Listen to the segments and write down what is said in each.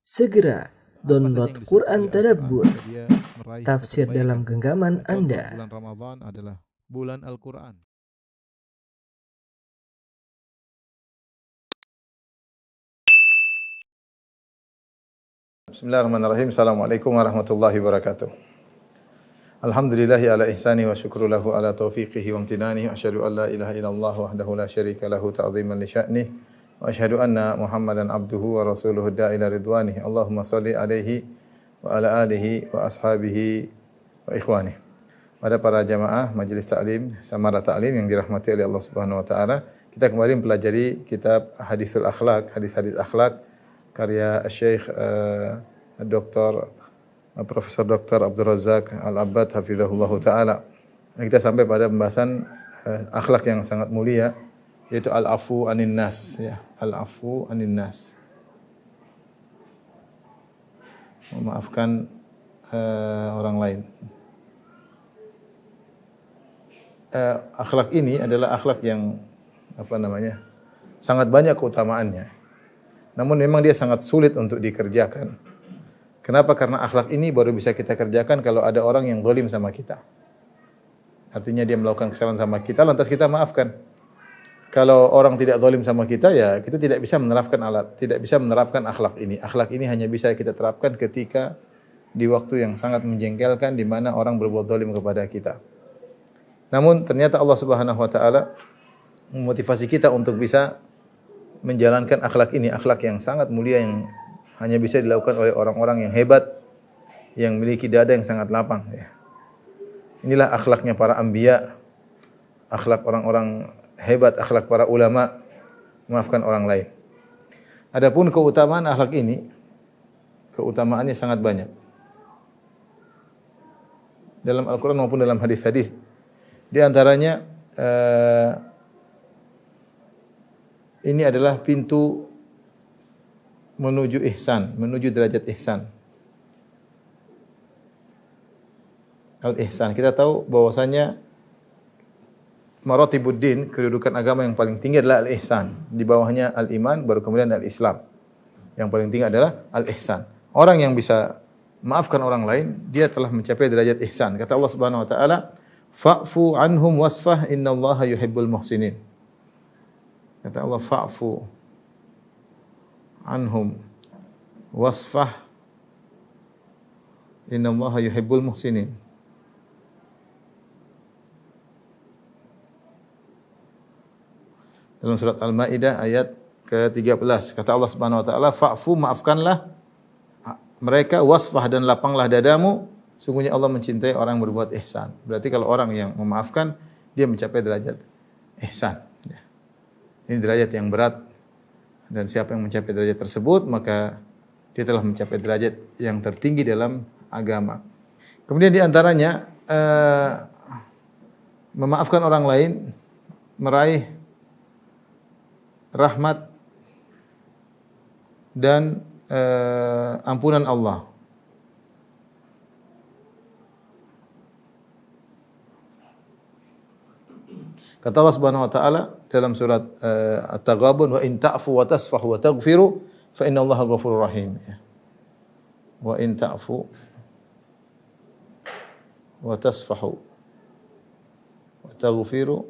Segera download Quran Tadabbur, dia meraih tafsir kebaikan. dalam genggaman Contoh, Anda. bulan Ramadan adalah bulan Al-Quran. Bismillahirrahmanirrahim. Assalamualaikum warahmatullahi wabarakatuh. Alhamdulillahi ala ihsani wa syukru lahu ala taufiqihi wa amtinani. Wa asyhadu an la ilaha illallah wahdahu la syarika lahu ta'ziman li sya'nih. Wa asyhadu anna Muhammadan abduhu wa rasuluhu da'ila ridwanih. Allahumma salli alaihi wa ala alihi wa ashabihi wa ikhwanih. Pada para jamaah Majelis Ta'lim, Samara Ta'lim yang dirahmati oleh Allah Subhanahu wa taala, kita kembali mempelajari kitab Haditsul Akhlaq, hadis-hadis akhlak karya Syekh Dr. Profesor Dr. Abdul Razak Al-Abbad hafizahullahu taala. Kita sampai pada pembahasan akhlak yang sangat mulia, yaitu al-afu anin nas, ya, al-afu anin nas. Memaafkan orang lain. Akhlak ini adalah akhlak yang sangat banyak keutamaannya. Namun memang dia sangat sulit untuk dikerjakan. Kenapa? Karena akhlak ini baru bisa kita kerjakan kalau ada orang yang zalim sama kita. Artinya dia melakukan kesalahan sama kita, lantas kita maafkan. Kalau orang tidak zalim sama kita, ya kita tidak bisa menerapkan akhlak ini. Akhlak ini hanya bisa kita terapkan ketika di waktu yang sangat menjengkelkan, di mana orang berbuat zalim kepada kita. Namun ternyata Allah Subhanahu wa taala memotivasi kita untuk bisa menjalankan akhlak ini, akhlak yang sangat mulia yang hanya bisa dilakukan oleh orang-orang yang hebat, yang memiliki dada yang sangat lapang. Ya. Inilah akhlaknya para anbiya, akhlak orang-orang hebat, akhlak para ulama, memaafkan orang lain. Adapun keutamaan akhlak ini, keutamaannya sangat banyak. Dalam Al-Quran maupun dalam hadis-hadis. Di antaranya, ini adalah pintu menuju ihsan, menuju derajat ihsan. Al-ihsan. Kita tahu bahwasanya maratibuddin, kedudukan agama yang paling tinggi adalah al-ihsan. Di bawahnya al-iman, baru kemudian al-islam. Yang paling tinggi adalah al-ihsan. Orang yang bisa maafkan orang lain, dia telah mencapai derajat ihsan. Kata Allah Subhanahu wa taala, "Fa'fu anhum wasfah innallaha yuhibbul muhsinin." Kata Allah, "Fa'fu anhum wasfah innallaha yuhibbul muhsinin." Dalam surat Al-Maidah ayat ke-13 kata Allah Subhanahu wa taala, "Fa'fu, maafkanlah mereka, wasfah, dan lapanglah dadamu, sungguhnya Allah mencintai orang yang berbuat ihsan." Berarti kalau orang yang memaafkan, dia mencapai derajat ihsan. Ini derajat yang berat. Dan siapa yang mencapai derajat tersebut, maka dia telah mencapai derajat yang tertinggi dalam agama. Kemudian di antaranya memaafkan orang lain, meraih rahmat dan ampunan Allah. Kata Allah Subhanahu wa taala dalam surat At-Taghabun, "Wa in ta'fu wa tasfahu wa taghfiru fa innallaha ghafurur rahim." Wa in ta'fu wa tasfahu wa taghfiru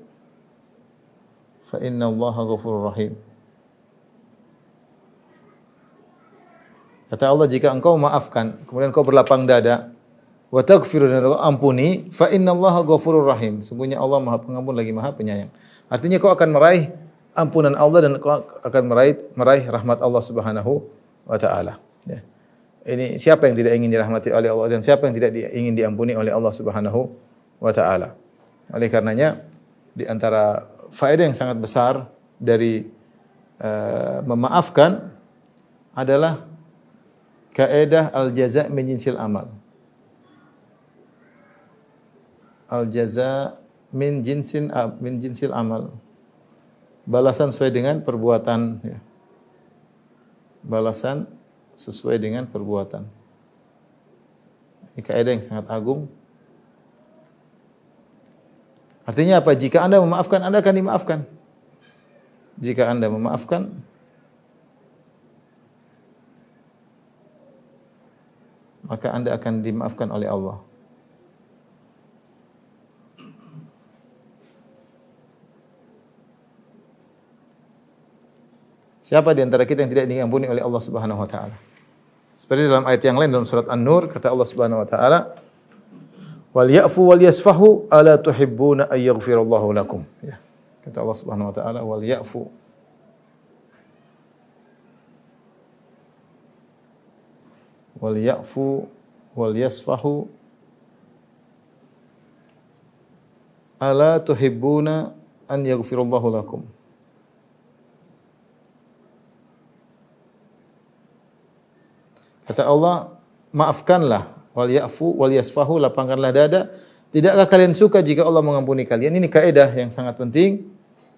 fa innallaha ghafurur rahim. Kata Allah, jika engkau maafkan, kemudian engkau berlapang dada, wa taghfiru, dan engkau ampuni, fa innallaha ghafurur rahim. Sungguhnya Allah Maha Pengampun lagi Maha Penyayang. Artinya kau akan meraih ampunan Allah dan kau akan meraih rahmat Allah Subhanahu wa taala. Ya. Ini siapa yang tidak ingin dirahmati oleh Allah dan siapa yang tidak ingin diampuni oleh Allah Subhanahu wa taala. Oleh karenanya di antara faedah yang sangat besar dari memaafkan adalah kaidah al-jaza' min jinsil amal. Al-jaza' min jinsil amal. Balasan sesuai dengan perbuatan, ya. Balasan sesuai dengan perbuatan. Ini kaidah yang sangat agung. Artinya apa? Jika Anda memaafkan, Anda akan dimaafkan. Jika Anda memaafkan, maka Anda akan dimaafkan oleh Allah. Siapa di antara kita yang tidak diampuni oleh Allah Subhanahu wa taala? Seperti dalam ayat yang lain dalam surat An-Nur kata Allah Subhanahu wa taala, "Wal ya'fu wal yasfahu ala tuhibbuna ay yaghfirallahu lakum." Ya. Kata Allah Subhanahu wa taala, "Wal ya'fu wal ya'fu wal yasfahu ala tuhibbuna an yaghfirallahu lakum." Kata Allah, maafkanlah, wal ya'fu wal yasfahu, lapangkanlah dada. Tidakkah kalian suka jika Allah mengampuni kalian? Ini kaidah yang sangat penting,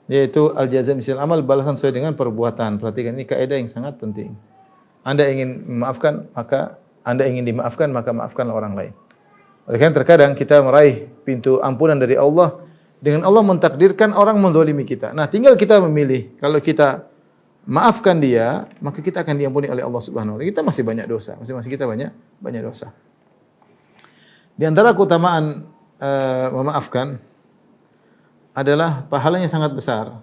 yaitu al-jazaa misil amal, balasan sesuai dengan perbuatan. Perhatikan, ini kaidah yang sangat penting. Anda ingin memaafkan, maka Anda ingin dimaafkan, maka maafkanlah orang lain. Oleh karena terkadang kita meraih pintu ampunan dari Allah dengan Allah mentakdirkan orang menzalimi kita. Nah, tinggal kita memilih. Kalau kita maafkan dia, maka kita akan diampuni oleh Allah Subhanahu wa taala. Kita masih banyak dosa, masing-masing kita banyak dosa. Di antara keutamaan memaafkan adalah pahalanya sangat besar.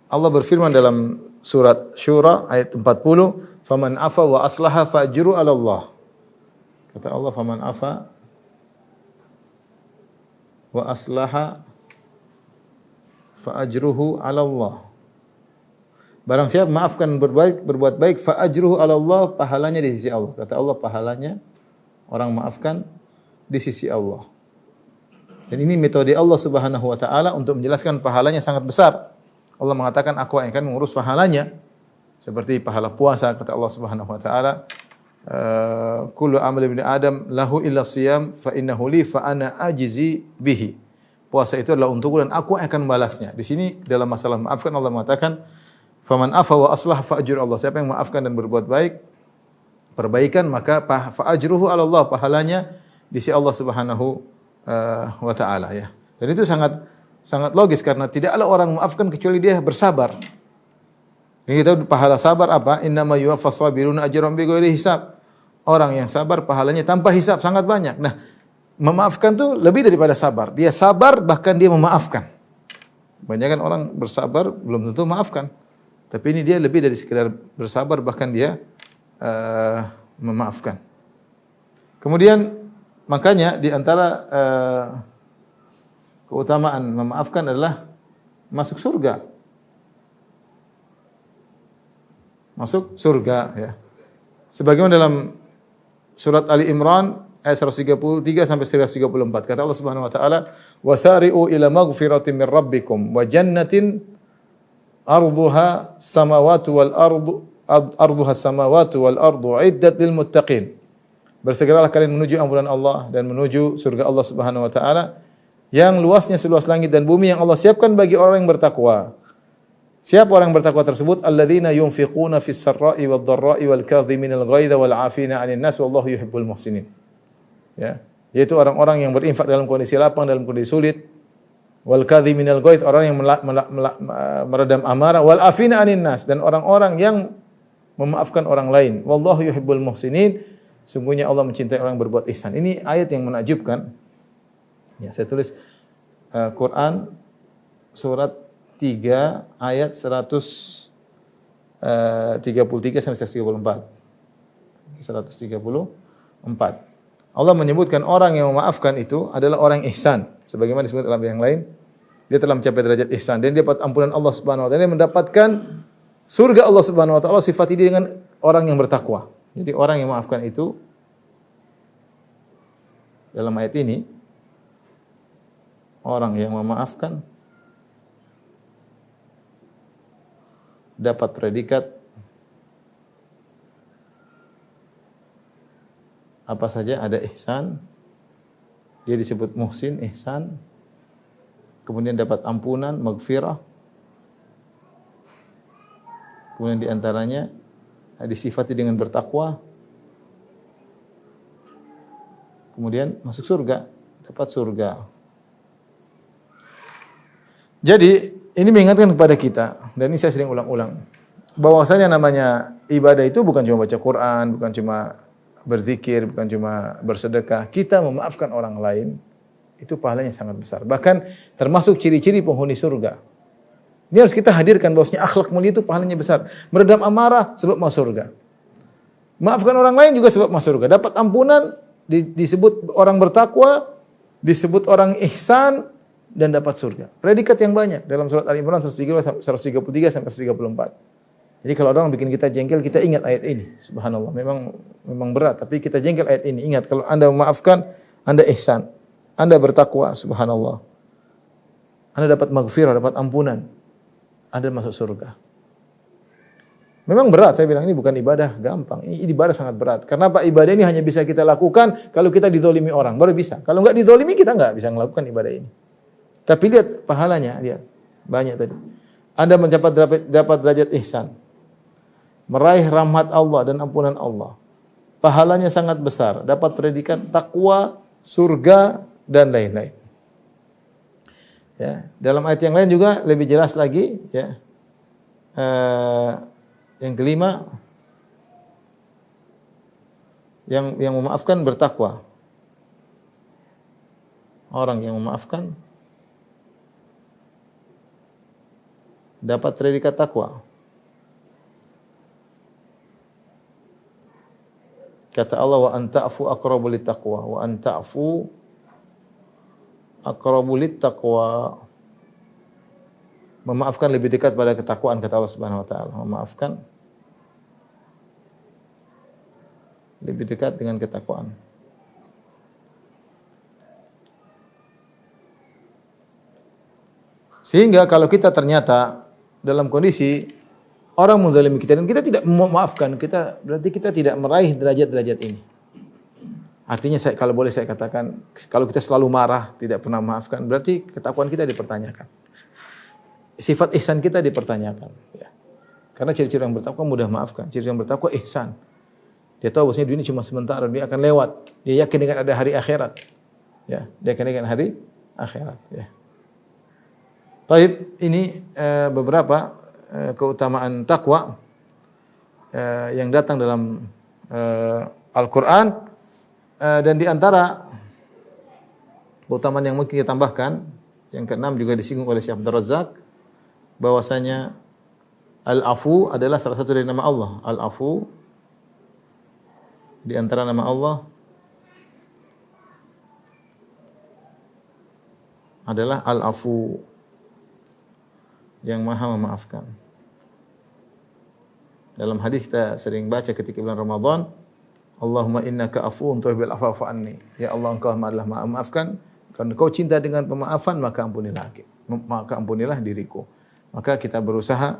Allah berfirman dalam surat Syura ayat 40, "Faman afa wa aslaha fa'ajru 'ala Allah." Kata Allah, "Faman afa wa aslaha fa ajruhu 'ala Allah." Barang siapa maafkan berbuat baik, fa ajruhu 'ala Allah, pahalanya di sisi Allah. Kata Allah, pahalanya orang maafkan di sisi Allah. Dan ini metode Allah Subhanahu wa taala untuk menjelaskan pahalanya sangat besar. Allah mengatakan, "Aku akan mengurus pahalanya." Seperti pahala puasa, kata Allah Subhanahu wa taala, kullu amali ibni Adam lahu illa siyam fa innahu li fa ana ajzi bihi. Puasa itu adalah untukku dan aku akan membalasnya. Di sini dalam masalah maafkan Allah mengatakan, "Faman afa wa aslah fa ajru Allah." Siapa yang maafkan dan berbuat baik, perbaikan, maka fa ajruhu 'ala Allah, pahalanya di sisi Allah Subhanahu wa taala, ya. Dan itu sangat logis karena tidaklah orang memaafkan kecuali dia bersabar. Ini kita pahala sabar apa? Innama yuwaffas sabiruna ajrahum bighairi hisab. Orang yang sabar pahalanya tanpa hisab sangat banyak. Nah, memaafkan itu lebih daripada sabar. Dia sabar bahkan dia memaafkan. Banyak kan orang bersabar belum tentu memaafkan. Tapi ini dia lebih dari sekedar bersabar bahkan dia memaafkan. Kemudian makanya di antara keutamaan memaafkan adalah masuk surga. Masuk surga, ya. Sebagaimana dalam surat Ali Imran ayat 133 sampai 134 kata Allah Subhanahu wa taala, "Wasari'u ila maghfiratin min rabbikum wa jannatin arduha samawati wal ardu iddat lil muttaqin." Bersegeralah kalian menuju ampunan Allah dan menuju surga Allah Subhanahu wa taala yang luasnya seluas langit dan bumi yang Allah siapkan bagi orang yang bertakwa. Siapa orang yang bertakwa tersebut? Alladzina yunfiquna fis sarra'i wad dharra'i wal kadhiminal ghaidha wal 'afina 'anil nas wallahu yuhibbul muhsinin. Ya, yaitu orang-orang yang berinfak dalam kondisi lapang, dalam kondisi sulit. Wal kadhiminal ghaidh, orang yang meredam amarah, wal 'afina 'anil nas, dan orang-orang yang memaafkan orang lain. Wallahu yuhibbul muhsinin. Sungguhnya Allah mencintai orang yang berbuat ihsan. Ini ayat yang menakjubkan. Ya, saya tulis Quran surat 3 ayat 133 sampai 134. 134. Allah menyebutkan orang yang memaafkan itu adalah orang ihsan. Sebagaimana disebut dalam yang lain, dia telah mencapai derajat ihsan dan dia dapat ampunan Allah Subhanahu wa taala, dia mendapatkan surga Allah Subhanahu wa taala. Sifat ini dengan orang yang bertakwa. Jadi orang yang memaafkan itu dalam ayat ini, orang yang memaafkan dapat predikat apa saja, ada ihsan, dia disebut muhsin, ihsan, kemudian dapat ampunan, maghfirah, kemudian diantaranya disifati dengan bertakwa, kemudian masuk surga, dapat surga. Jadi ini mengingatkan kepada kita, dan ini saya sering ulang-ulang, bahwasanya namanya ibadah itu bukan cuma baca Quran, bukan cuma berzikir, bukan cuma bersedekah. Kita memaafkan orang lain, itu pahalanya sangat besar. Bahkan termasuk ciri-ciri penghuni surga. Ini harus kita hadirkan bahwasanya akhlak mulia itu pahalanya besar. Meredam amarah sebab masuk surga. Maafkan orang lain juga sebab masuk surga. Dapat ampunan, disebut orang bertakwa, disebut orang ihsan, dan dapat surga. Predikat yang banyak dalam surat Al-Imran 133 sampai 134. Jadi kalau orang bikin kita jengkel, kita ingat ayat ini. Subhanallah, memang berat, tapi kita jengkel ayat ini. Ingat, kalau Anda memaafkan, Anda ihsan. Anda bertakwa, subhanallah. Anda dapat maghfirah, dapat ampunan. Anda masuk surga. Memang berat, saya bilang ini bukan ibadah gampang. Ini ibadah sangat berat. Karena apa? Ibadah ini hanya bisa kita lakukan kalau kita dizolimi orang, baru bisa. Kalau enggak dizolimi, kita enggak bisa melakukan ibadah ini. Tapi lihat pahalanya, lihat. Banyak tadi. Anda dapat derajat ihsan. Meraih rahmat Allah dan ampunan Allah. Pahalanya sangat besar. Dapat predikat takwa, surga, dan lain-lain. Ya, dalam ayat yang lain juga lebih jelas lagi. Ya. Yang kelima, yang memaafkan bertakwa. Orang yang memaafkan dapat predikat takwa. Kata Allah, wa anta'fu aqrabu littaqwa, wa anta'fu aqrabu littaqwa. Memaafkan lebih dekat pada ketakwaan, kata Allah Subhanahu wa taala. Memaafkan lebih dekat dengan ketakwaan. Sehingga kalau kita ternyata dalam kondisi orang menzalimi kita dan kita tidak memaafkan, berarti kita tidak meraih derajat-derajat ini. Artinya kalau boleh saya katakan, kalau kita selalu marah, tidak pernah memaafkan, berarti ketakwaan kita dipertanyakan. Sifat ihsan kita dipertanyakan. Ya. Karena ciri-ciri yang bertakwa mudah maafkan. Ciri yang bertakwa ihsan. Dia tahu bahwasanya dunia cuma sementara, dia akan lewat. Dia yakin dengan ada hari akhirat. Ya, dia yakin dengan hari akhirat. Ya. Taib, ini beberapa keutamaan takwa yang datang dalam Al-Quran, dan di antara keutamaan yang mungkin kita tambahkan, yang keenam juga disinggung oleh Syekh Abdul Razak, bahwasanya Al-Afu adalah salah satu dari nama Allah. Al-Afu di antara nama Allah adalah Al-Afu, yang Maha memaafkan. Dalam hadis kita sering baca ketika bulan Ramadan, Allahumma innaka afuwun tuhibbul afwa fa'fu anni. Ya Allah, Engkau adalah Maha memaafkan, karena Engkau cinta dengan pemaafan, maka ampunilah diriku. Maka kita berusaha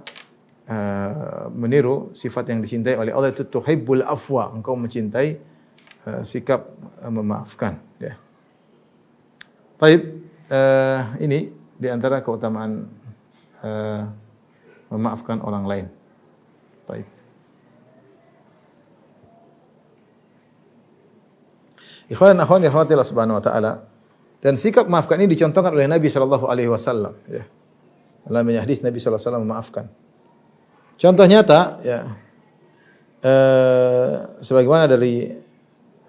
meniru sifat yang dicintai oleh Allah, itu tuhibbul afwa, Engkau mencintai sikap memaafkan, ya. Baik, ini di antara keutamaan memaafkan orang lain. Baik. Ikhwan dan akhwat dirahmati Allah Subhanahu wa taala. Dan sikap memaafkan ini dicontohkan oleh Nabi sallallahu alaihi wasallam, ya. Dalam hadis Nabi sallallahu alaihi wasallam memaafkan. Contoh nyata, ya. Sebagaimana dari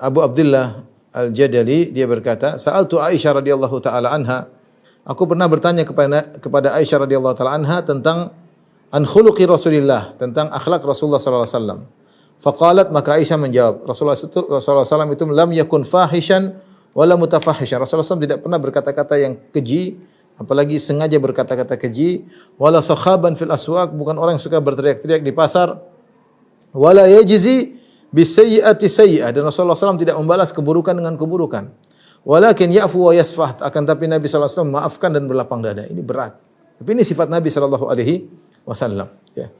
Abu Abdullah Al-Jadali, dia berkata, "Sa'altu Aisyah radhiyallahu taala anha." Aku pernah bertanya kepada Aisyah radhiyallahu taala anha tentang an khuluqi Rasulillah, tentang akhlak Rasulullah sallallahu alaihi wasallam. Faqalat, maka Aisyah menjawab, Rasulullah sallallahu itu lam yakun fahishan wala mutafahishan. Rasulullah SAW tidak pernah berkata-kata yang keji, apalagi sengaja berkata-kata keji, wala sakhaban fil aswaq, bukan orang yang suka berteriak-teriak di pasar, wala yajzi bisayyi'ati sayyi'ah, dan Rasulullah SAW tidak membalas keburukan dengan keburukan. Walakin ya'fu wa yasfah, akan tapi Nabi sallallahu alaihi wasallam memaafkan dan berlapang dada. Ini berat. Tapi ini sifat Nabi sallallahu alaihi wasallam, ya.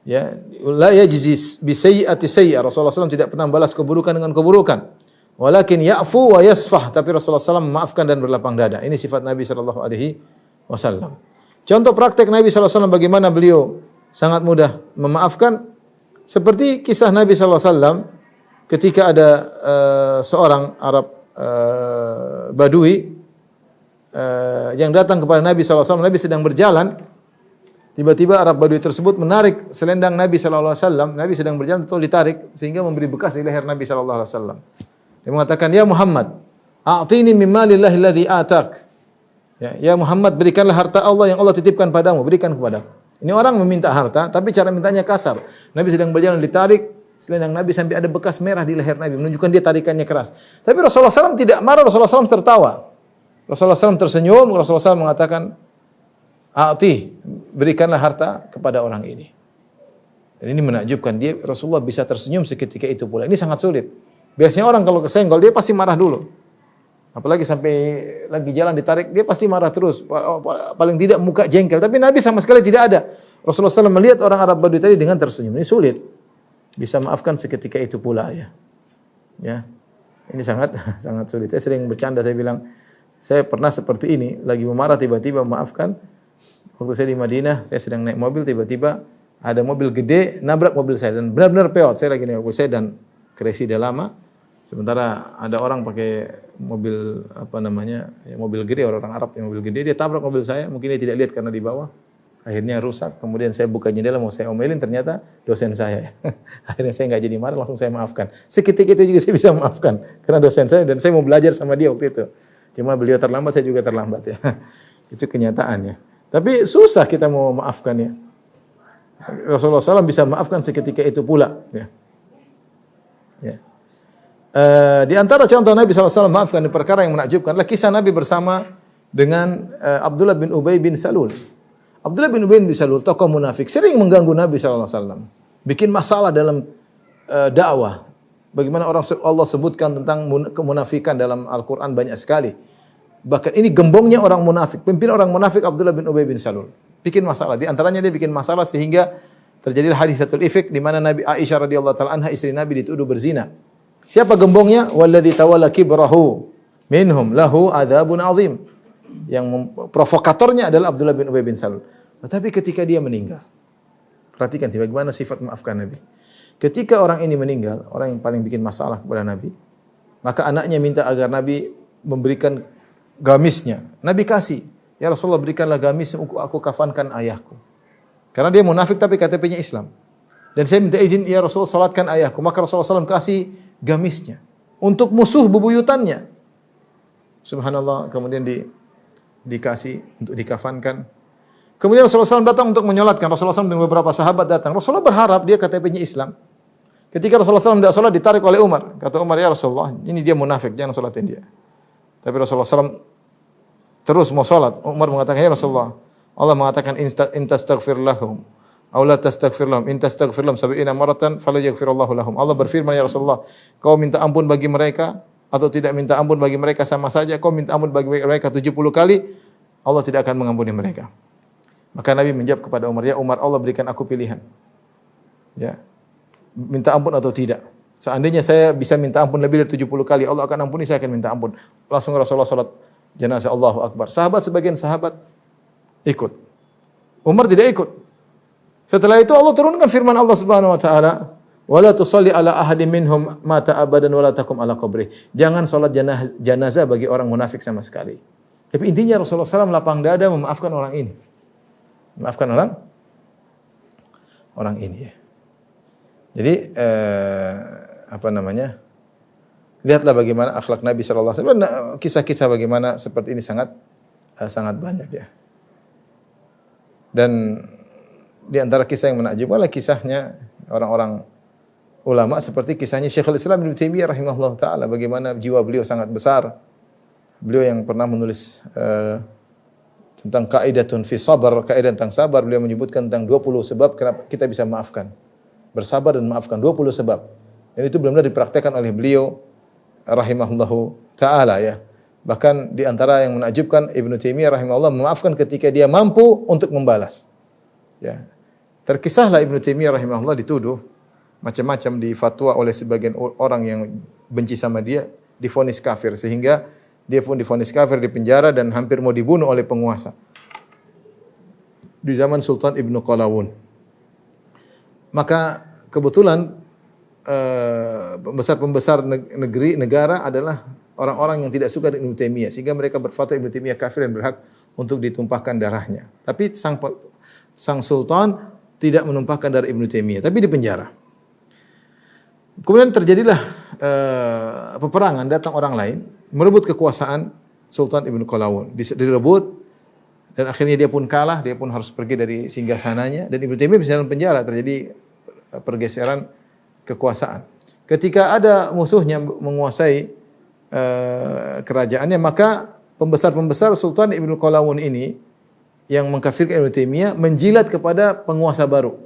Ya, la yajzi bi sayyi'ati sayyi'ah. Rasulullah SAW tidak pernah membalas keburukan dengan keburukan. Walakin ya'fu wa yasfah, tapi Rasulullah SAW memaafkan dan berlapang dada. Ini sifat Nabi sallallahu alaihi wasallam. Contoh praktek Nabi sallallahu alaihi wasallam bagaimana beliau sangat mudah memaafkan, seperti kisah Nabi sallallahu alaihi wasallam ketika ada seorang Arab Badui yang datang kepada Nabi SAW. Nabi sedang berjalan, tiba-tiba Arab Badui tersebut menarik selendang Nabi SAW. Nabi sedang berjalan, betul ditarik sehingga memberi bekas di leher Nabi SAW. Dia mengatakan, "Ya Muhammad, a'tini min malillahi alladhi atak." Ya Muhammad, berikanlah harta Allah yang Allah titipkan padamu, berikan kepadaku. Ini orang meminta harta, tapi cara mintanya kasar. Nabi sedang berjalan, ditarik selendang Nabi sampai ada bekas merah di leher Nabi, menunjukkan dia tarikannya keras. Tapi Rasulullah SAW tidak marah, Rasulullah SAW tertawa. Rasulullah SAW tersenyum, Rasulullah SAW mengatakan, "A'ti, berikanlah harta kepada orang ini." Dan ini menakjubkan, dia Rasulullah bisa tersenyum seketika itu pula. Ini sangat sulit. Biasanya orang kalau kesenggol, dia pasti marah dulu. Apalagi sampai lagi jalan ditarik, dia pasti marah terus. Paling tidak muka jengkel. Tapi Nabi sama sekali tidak ada. Rasulullah SAW melihat orang Arab Badui tadi dengan tersenyum. Ini sulit. Bisa maafkan seketika itu pula ya. Ya. Ini sangat sangat sulit. Saya sering bercanda, saya bilang, saya pernah seperti ini, lagi memarah tiba-tiba memaafkan. Waktu saya di Madinah, saya sedang naik mobil, tiba-tiba ada mobil gede nabrak mobil saya dan benar-benar peot. Saya lagi naik mobil saya dan keresi udah lama. Sementara ada orang pakai mobil mobil gede, orang Arab yang mobil gede, dia tabrak mobil saya, mungkin dia tidak lihat karena di bawah. Akhirnya rusak, kemudian saya buka jendela mau saya omelin, ternyata dosen saya. Akhirnya saya enggak jadi marah, langsung saya maafkan. Seketika itu juga saya bisa maafkan karena dosen saya dan saya mau belajar sama dia waktu itu. Cuma beliau terlambat, saya juga terlambat ya. Itu kenyataannya. Tapi susah kita mau maafkan ya. Rasulullah SAW bisa maafkan seketika itu pula ya. Ya. Di antara contoh Nabi SAW maafkan di perkara yang menakjubkan adalah kisah Nabi bersama dengan Abdullah bin Ubay bin Salul. Abdullah bin Ubay bin Salul, tokoh munafik, sering mengganggu Nabi SAW. Bikin masalah dalam dakwah. Bagaimana Allah sebutkan tentang kemunafikan dalam Al-Quran banyak sekali. Bahkan ini gembongnya orang munafik. Pimpinan orang munafik Abdullah bin Ubay bin Salul. Bikin masalah. Di antaranya dia bikin masalah sehingga terjadilah hadisatul ifk di mana Nabi Aisyah radhiyallahu taala anha istri Nabi dituduh berzina. Siapa gembongnya? Walladzi tawalla kibrahu minhum lahu adzabun azim. Yang provokatornya adalah Abdullah bin Ubay bin Salul. Tetapi ketika dia meninggal, perhatikan bagaimana sifat maafkan Nabi. Ketika orang ini meninggal, orang yang paling bikin masalah kepada Nabi, maka anaknya minta agar Nabi memberikan gamisnya. Nabi kasih, ya Rasulullah berikanlah gamis aku kafankan ayahku. Karena dia munafik tapi KTP-nya Islam. Dan saya minta izin, ya Rasulullah salatkan ayahku. Maka Rasulullah SAW kasih gamisnya untuk musuh bebuyutannya. Subhanallah, kemudian dikasih untuk dikafankan. Kemudian Rasulullah SAW datang untuk menyolatkan. Rasulullah SAW dan beberapa sahabat datang. Rasulullah berharap dia KTP-nya Islam. Ketika Rasulullah SAW tidak sholat, ditarik oleh Umar. Kata Umar, ya Rasulullah, ini dia munafik, jangan sholatin dia. Tapi Rasulullah SAW terus mau sholat. Umar mengatakan, ya Rasulullah, Allah mengatakan, in tastaghfir lahum, aw la tastaghfir lahum, in tastaghfir lahum 70 maratan, fala yaghfirullahu lahum. Allah berfirman, ya Rasulullah, kau minta ampun bagi mereka, atau tidak minta ampun bagi mereka sama saja. Kau minta ampun bagi mereka 70 kali, Allah tidak akan mengampuni mereka. Maka Nabi menjawab kepada Umar, ya Umar, Allah berikan aku pilihan. Ya. Minta ampun atau tidak. Seandainya saya bisa minta ampun lebih dari 70 kali, Allah akan ampuni, saya akan minta ampun. Langsung Rasulullah salat jenazah, Allahu Akbar. Sebagian sahabat ikut. Umar tidak ikut. Setelah itu Allah turunkan firman Allah Subhanahu wa taala, "Wala tusalli ala ahadin minhum mata abadan wala taqum ala qabrih." Jangan salat jenazah bagi orang munafik sama sekali. Tapi intinya Rasulullah SAW lapang dada memaafkan orang ini. Memaafkan orang ini ya. Jadi lihatlah bagaimana akhlak Nabi sallallahu alaihi wasallam. Kisah-kisah bagaimana seperti ini sangat banyak ya. Dan di antara kisah yang menakjubkan adalah kisahnya orang-orang ulama seperti kisahnya Syekhul Islam Ibnu Taimiyah rahimahullah taala, bagaimana jiwa beliau sangat besar. Beliau yang pernah menulis tentang kaidatun fi sabr, kaidah tentang sabar, beliau menyebutkan tentang 20 sebab kenapa kita bisa maafkan. Bersabar dan maafkan, 20 sebab. Dan itu benar-benar dipraktekkan oleh beliau rahimahullahu taala ya. Bahkan di antara yang menakjubkan Ibnu Taimiyah rahimahullah memaafkan ketika dia mampu untuk membalas. Ya. Terkisahlah Ibnu Taimiyah rahimahullah dituduh macam-macam di fatwa oleh sebagian orang yang benci sama dia, divonis kafir sehingga dia pun divonis kafir, di penjara dan hampir mau dibunuh oleh penguasa. Di zaman Sultan Ibnu Qalawun. Maka kebetulan pembesar-pembesar negara adalah orang-orang yang tidak suka dengan Ibnu Taimiyah sehingga mereka berfatwa Ibnu Taimiyah kafir dan berhak untuk ditumpahkan darahnya. Tapi sang sultan tidak menumpahkan darah Ibnu Taimiyah, tapi dipenjara. Kemudian terjadilah peperangan, datang orang lain merebut kekuasaan Sultan Ibnu Qalawun. Direbut dan akhirnya dia pun kalah, dia pun harus pergi dari singgasananya dan Ibnu Taimiyah bisa dalam penjara, terjadi pergeseran kekuasaan. Ketika ada musuhnya menguasai kerajaannya, maka pembesar-pembesar Sultan Ibnu Qalawun ini yang mengkafirkan Ibnu Taimiyah menjilat kepada penguasa baru.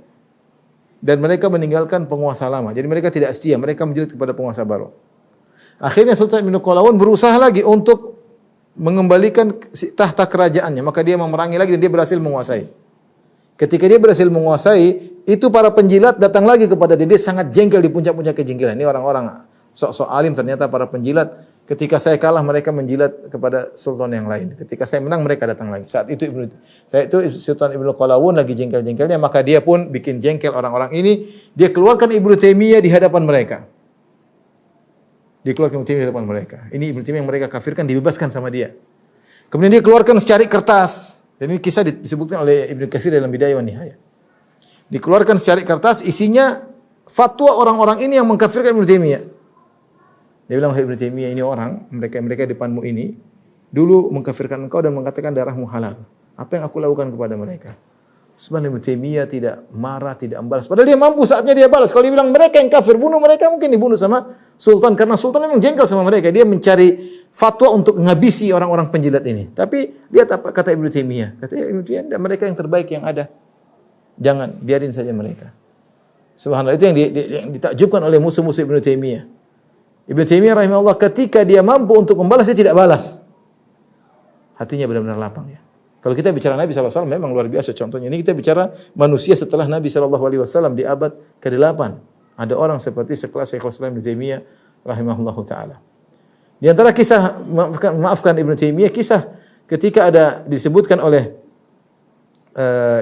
Dan mereka meninggalkan penguasa lama. Jadi mereka tidak setia, mereka menjilat kepada penguasa baru. Akhirnya Sultan Ibnu Qalawun berusaha lagi untuk mengembalikan tahta kerajaannya, maka dia memerangi lagi dan dia berhasil menguasai. Ketika dia berhasil menguasai, itu para penjilat datang lagi kepada dia. Dia sangat jengkel di puncak-puncak kejengkelan. Ini orang-orang sok-sok alim, ternyata para penjilat. Ketika saya kalah, mereka menjilat kepada sultan yang lain. Ketika saya menang, mereka datang lagi. Saat itu Sultan Ibnu Qalawun lagi jengkel-jengkelnya, maka dia pun bikin jengkel orang-orang ini. Dia keluarkan Ibnu Taimiyah di hadapan mereka. Dikeluarkan Ibnu Taimiyah di hadapan mereka. Ini Ibnu Taimiyah yang mereka kafirkan dibebaskan sama dia. Kemudian dia keluarkan secari kertas. Dan ini kisah disebutkan oleh Ibnu Katsir dalam Bidayah wa Nihayah. Dikeluarkan secari kertas, isinya fatwa orang-orang ini yang mengkafirkan Ibnu Taimiyah. Dia bilang, Ibnu Taimiyah, ini orang, mereka depanmu ini, dulu mengkafirkan engkau dan mengatakan darahmu halal. Apa yang aku lakukan kepada mereka? Subhanallah, Ibnu Taimiyah tidak marah, tidak membalas. Padahal dia mampu saatnya dia balas. Kalau dia bilang mereka yang kafir, bunuh mereka, mungkin dibunuh sama sultan. Karena sultan memang jengkel sama mereka. Dia mencari fatwa untuk menghabisi orang-orang penjilat ini. Tapi lihat apa kata Ibnu Taimiyah. Kata Ibnu Taimiyah, mereka yang terbaik yang ada. Jangan, biarin saja mereka. Subhanallah, itu yang ditakjubkan oleh musuh-musuh Ibnu Taimiyah. Ibnu Taimiyah rahimahullah ketika dia mampu untuk membalas, dia tidak balas. Hatinya benar-benar lapang ya. Kalau kita bicara Nabi SAW memang luar biasa contohnya. Ini kita bicara manusia setelah Nabi SAW di abad ke-8. Ada orang seperti sekelas Syekhul Islam Ibnu Taimiyah rahimahullah ta'ala. Di antara kisah, maafkan Ibnu Taimiyah, kisah ketika ada disebutkan oleh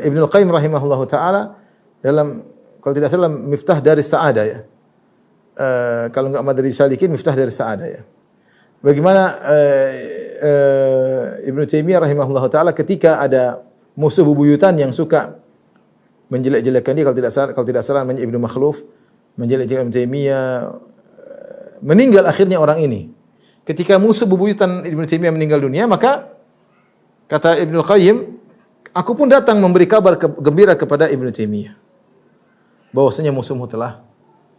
Ibnu Qayyim rahimahullah ta'ala dalam, kalau tidak salah, Miftah Daris Sa'adah ya. Kalau enggak Madaris Salikin, Miftah Daris Sa'adah ya. Bagaimana Ibnu Taimiyah rahimahullah ta'ala ketika ada musuh bebuyutan yang suka menjelek-jelekkan dia, kalau tidak salah namanya Ibnu Makhluf, menjelek-jelekkan Ibnu Taimiyah, meninggal akhirnya orang ini. Ketika musuh bebuyutan Ibnu Taimiyah meninggal dunia, maka kata Ibnu Qayyim, aku pun datang memberi kabar gembira kepada Ibnu Taimiyah bahwasanya musuhmu telah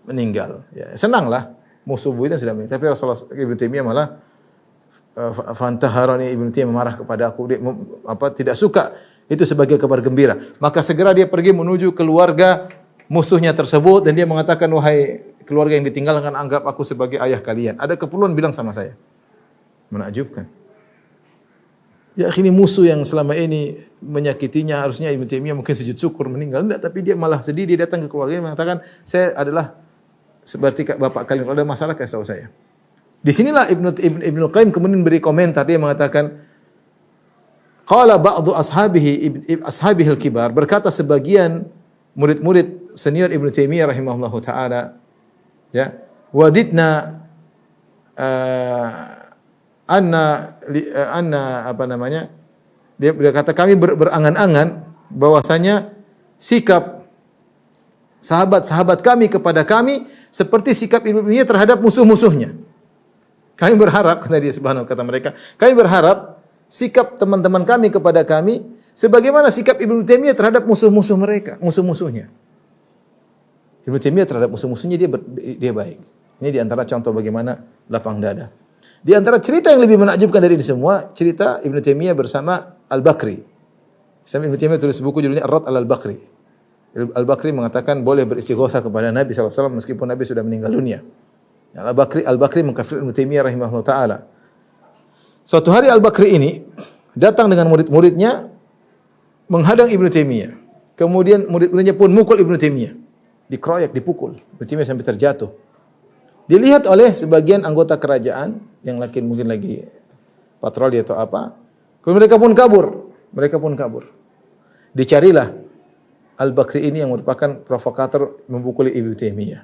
meninggal. Ya, senanglah musuh buyutan sudah meninggal. Tapi Rasulullah Ibnu Taimiyah malah fantaharani, Ibnu Taimiyah marah kepada aku, dia tidak suka itu sebagai kabar gembira. Maka segera dia pergi menuju keluarga musuhnya tersebut dan dia mengatakan, wahai keluarga yang ditinggalkan, anggap aku sebagai ayah kalian. Ada keperluan bilang sama saya. Menakjubkan. Ya, ini musuh yang selama ini menyakitinya, harusnya Ibnu Taimiyah mungkin sujud syukur meninggal, enggak, tapi dia malah sedih, dia datang ke keluarganya mengatakan, saya adalah seperti bapak kalian, kalau ada masalah kasih tahu saya. Di sinilah Ibnu Qayyim kemudian beri komentar, dia mengatakan, qala ba'du ashabihi al-kibar, berkata sebagian murid-murid senior Ibnu Taimiyah rahimahullahu taala, ya, wadidna anna apa namanya? Dia berkata kami berangan-angan bahwasanya sikap sahabat-sahabat kami kepada kami seperti sikap Ibnu Taimiyah terhadap musuh-musuhnya. Kami berharap, kata dia, subhanallah, kata mereka, kami berharap sikap teman-teman kami kepada kami sebagaimana sikap Ibnu Taimiyah terhadap musuh-musuh mereka, musuh-musuhnya. Ibnu Taimiyah terhadap musuh-musuhnya dia baik. Ini di antara contoh bagaimana lapang dada. Di antara cerita yang lebih menakjubkan dari ini semua, cerita Ibnu Taimiyah bersama Al-Bakri. Ibnu Taimiyah tulis buku judulnya Ar-Rad al-Bakri. Al-Bakri mengatakan boleh beristighotsah kepada Nabi SAW meskipun Nabi sudah meninggal dunia. Al-Bakri mengkafirkan Ibnu Taimiyah rahimahullah ta'ala. Suatu hari Al-Bakri ini datang dengan murid-muridnya menghadang Ibnu Taimiyah. Kemudian murid-muridnya pun mukul Ibnu Taimiyah. Dikeroyak, dipukul. Ibnu Taimiyah sampai terjatuh. Dilihat oleh sebagian anggota kerajaan yang mungkin lagi patroli atau apa. Kemudian mereka pun kabur. Dicarilah Al-Bakri ini yang merupakan provokator memukuli Ibnu Taimiyah.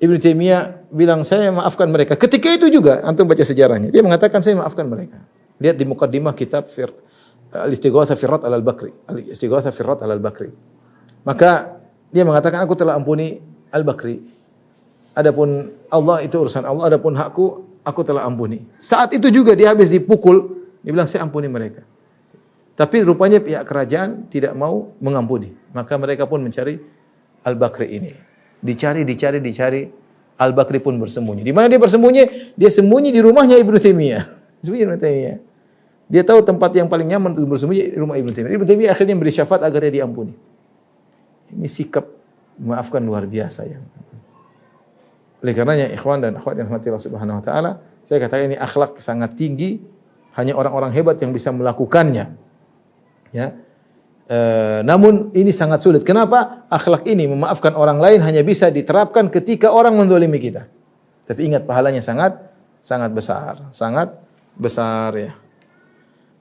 Ibnu Taimiyah bilang saya maafkan mereka. Ketika itu juga antum baca sejarahnya. Dia mengatakan saya maafkan mereka. Lihat di mukaddimah kitab Al-Istighatsah fi Rad al-Bakri. Al-Istighatsah fi Rad al-Bakri. Maka dia mengatakan aku telah ampuni Al-Bakri. Adapun Allah itu urusan Allah, adapun hakku aku telah ampuni. Saat itu juga dia habis dipukul, dia bilang saya ampuni mereka. Tapi rupanya pihak kerajaan tidak mau mengampuni. Maka mereka pun mencari Al-Bakri ini. Dicari. Al-Bakri pun bersembunyi. Di mana dia bersembunyi? Dia sembunyi di rumahnya Ibnu Taimiyah. Sembunyi di Ibnu Taimiyah. Dia tahu tempat yang paling nyaman untuk bersembunyi di rumah Ibnu Taimiyah. Ibnu Taimiyah akhirnya beri syafaat agar dia diampuni. Ini sikap memaafkan luar biasa ya. Oleh karenanya ikhwan dan akhwat yang dirahmati Allah Subhanahu wa taala, saya katakan ini akhlak sangat tinggi, hanya orang-orang hebat yang bisa melakukannya. Ya. Namun ini sangat sulit. Kenapa? Akhlak ini memaafkan orang lain hanya bisa diterapkan ketika orang menzalimi kita. Tapi ingat pahalanya sangat besar ya.